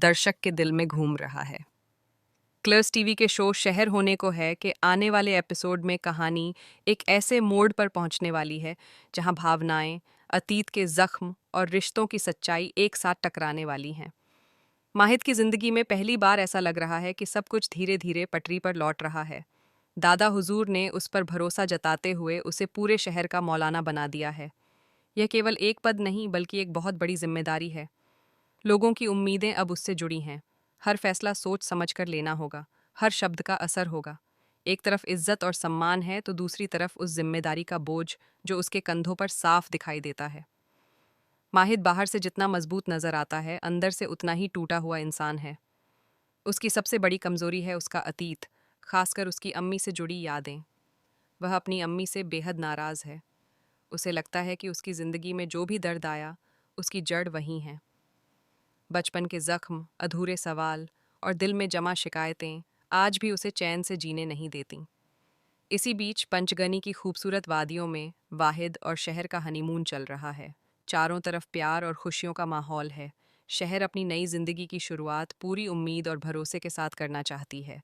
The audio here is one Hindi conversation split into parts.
दर्शक के दिल में घूम रहा है। क्लर्स टीवी के शो शहर होने को है कि आने वाले एपिसोड में कहानी एक ऐसे मोड़ पर पहुंचने वाली है जहां भावनाएं, अतीत के जख्म और रिश्तों की सच्चाई एक साथ टकराने वाली हैं। माहिद की जिंदगी में पहली बार ऐसा लग रहा है कि सब कुछ धीरे धीरे पटरी पर लौट रहा है। दादा हुजूर ने उस पर भरोसा जताते हुए उसे पूरे शहर का मौलाना बना दिया है। यह केवल एक पद नहीं बल्कि एक बहुत बड़ी जिम्मेदारी है। लोगों की उम्मीदें अब उससे जुड़ी हैं। हर फैसला सोच समझकर लेना होगा, हर शब्द का असर होगा। एक तरफ इज्जत और सम्मान है तो दूसरी तरफ उस जिम्मेदारी का बोझ जो उसके कंधों पर साफ दिखाई देता है। माहिद बाहर से जितना मजबूत नजर आता है, अंदर से उतना ही टूटा हुआ इंसान है। उसकी सबसे बड़ी कमजोरी है उसका अतीत, खासकर उसकी अम्मी से जुड़ी यादें। वह अपनी अम्मी से बेहद नाराज है। उसे लगता है कि उसकी जिंदगी में जो भी दर्द आया, उसकी जड़ वही है। बचपन के जख्म, अधूरे सवाल और दिल में जमा शिकायतें आज भी उसे चैन से जीने नहीं देती। इसी बीच पंचगनी की खूबसूरत वादियों में वाहिद और शहर का हनीमून चल रहा है। चारों तरफ प्यार और खुशियों का माहौल है। शहर अपनी नई जिंदगी की शुरुआत पूरी उम्मीद और भरोसे के साथ करना चाहती है।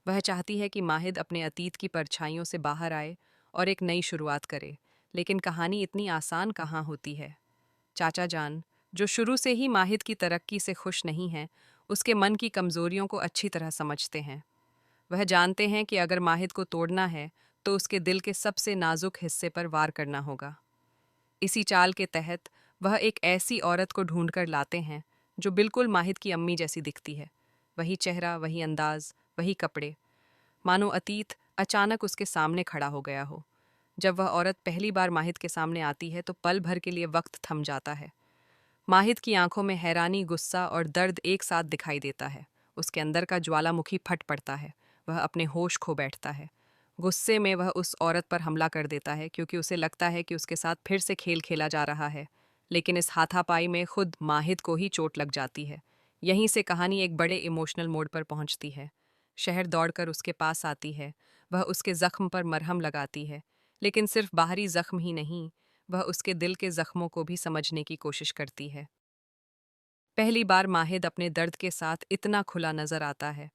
वह चाहती है कि माहिद अपने अतीत की परछाइयों से बाहर आए और एक नई शुरुआत करे। लेकिन कहानी इतनी आसान कहाँ होती है। चाचा जान, जो शुरू से ही माहिद की तरक्की से खुश नहीं हैं, उसके मन की कमजोरियों को अच्छी तरह समझते हैं। वह जानते हैं कि अगर माहिद को तोड़ना है तो उसके दिल के सबसे नाजुक हिस्से पर वार करना होगा। इसी चाल के तहत वह एक ऐसी औरत को ढूंढकर लाते हैं जो बिल्कुल माहिद की अम्मी जैसी दिखती है। वही चेहरा, वही अंदाज, वही कपड़े, मानो अतीत अचानक उसके सामने खड़ा हो गया हो। जब वह औरत पहली बार माहिद के सामने आती है तो पल भर के लिए वक्त थम जाता है। माहिद की आंखों में हैरानी, गुस्सा और दर्द एक साथ दिखाई देता है। उसके अंदर का ज्वालामुखी फट पड़ता है। वह अपने होश खो बैठता है। गुस्से में वह उस औरत पर हमला कर देता है क्योंकि उसे लगता है कि उसके साथ फिर से खेल खेला जा रहा है। लेकिन इस हाथापाई में खुद माहिद को ही चोट लग जाती है। यहीं से कहानी एक बड़े इमोशनल मोड़ पर पहुंचती है। शहर दौड़कर उसके पास आती है। वह उसके जख्म पर मरहम लगाती है। लेकिन सिर्फ बाहरी जख्म ही नहीं, वह उसके दिल के जख्मों को भी समझने की कोशिश करती है। पहली बार माहिद अपने दर्द के साथ इतना खुला नजर आता है।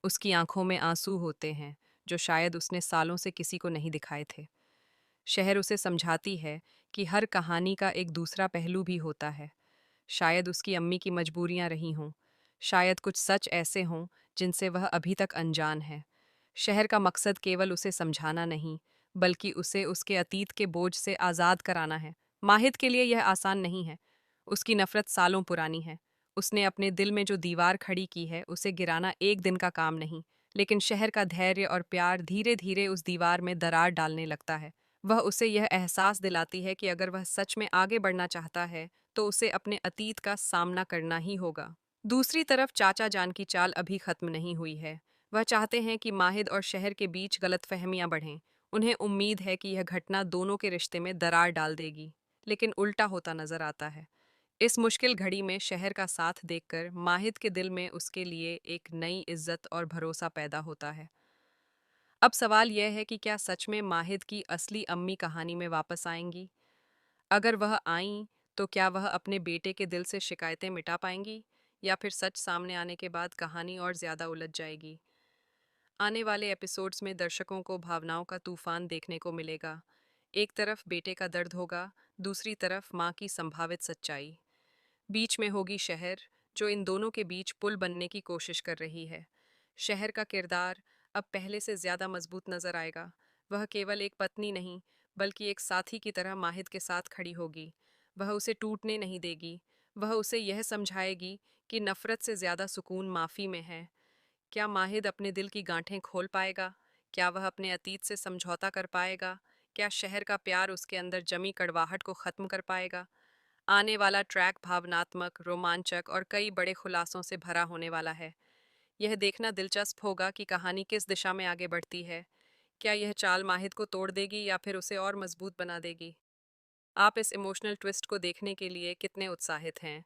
उसकी आंखों में आंसू होते हैं जो शायद उसने सालों से किसी को नहीं दिखाए थे। शहर उसे समझाती है कि हर कहानी का एक दूसरा पहलू भी होता है। शायद उसकी अम्मी की मजबूरियां रही हों, शायद कुछ सच ऐसे हों जिनसे वह अभी तक अनजान है। शहर का मकसद केवल उसे समझाना नहीं, बल्कि उसे उसके अतीत के बोझ से आज़ाद कराना है। माहिद के लिए यह आसान नहीं है। उसकी नफरत सालों पुरानी है। उसने अपने दिल में जो दीवार खड़ी की है, उसे गिराना एक दिन का काम नहीं। लेकिन शहर का धैर्य और प्यार धीरे धीरे उस दीवार में दरार डालने लगता है। वह उसे यह एहसास दिलाती है कि अगर वह सच में आगे बढ़ना चाहता है तो उसे अपने अतीत का सामना करना ही होगा। दूसरी तरफ चाचा जान की चाल अभी खत्म नहीं हुई है। वह चाहते हैं कि माहिद और शहर के बीच गलतफहमियां बढ़ें। उन्हें उम्मीद है कि यह घटना दोनों के रिश्ते में दरार डाल देगी। लेकिन उल्टा होता नजर आता है। इस मुश्किल घड़ी में शहर का साथ देखकर माहिद के दिल में उसके लिए एक नई इज्जत और भरोसा पैदा होता है। अब सवाल यह है कि क्या सच में माहिद की असली अम्मी कहानी में वापस आएंगी? अगर वह आईं तो क्या वह अपने बेटे के दिल से शिकायतें मिटा पाएंगी, या फिर सच सामने आने के बाद कहानी और ज्यादा उलझ जाएगी? आने वाले एपिसोड्स में दर्शकों को भावनाओं का तूफान देखने को मिलेगा। एक तरफ बेटे का दर्द होगा, दूसरी तरफ माँ की संभावित सच्चाई। बीच में होगी शहर, जो इन दोनों के बीच पुल बनने की कोशिश कर रही है। शहर का किरदार अब पहले से ज्यादा मजबूत नजर आएगा। वह केवल एक पत्नी नहीं, बल्कि एक साथी की तरह माहिद के साथ खड़ी होगी। वह उसे टूटने नहीं देगी। वह उसे यह समझाएगी कि नफरत से ज्यादा सुकून माफी में है। क्या माहिद अपने दिल की गांठें खोल पाएगा? क्या वह अपने अतीत से समझौता कर पाएगा? क्या शहर का प्यार उसके अंदर जमी कड़वाहट को खत्म कर पाएगा? आने वाला ट्रैक भावनात्मक, रोमांचक और कई बड़े खुलासों से भरा होने वाला है। यह देखना दिलचस्प होगा कि कहानी किस दिशा में आगे बढ़ती है। क्या यह चाल माहिद को तोड़ देगी या फिर उसे और मजबूत बना देगी? आप इस इमोशनल ट्विस्ट को देखने के लिए कितने उत्साहित हैं?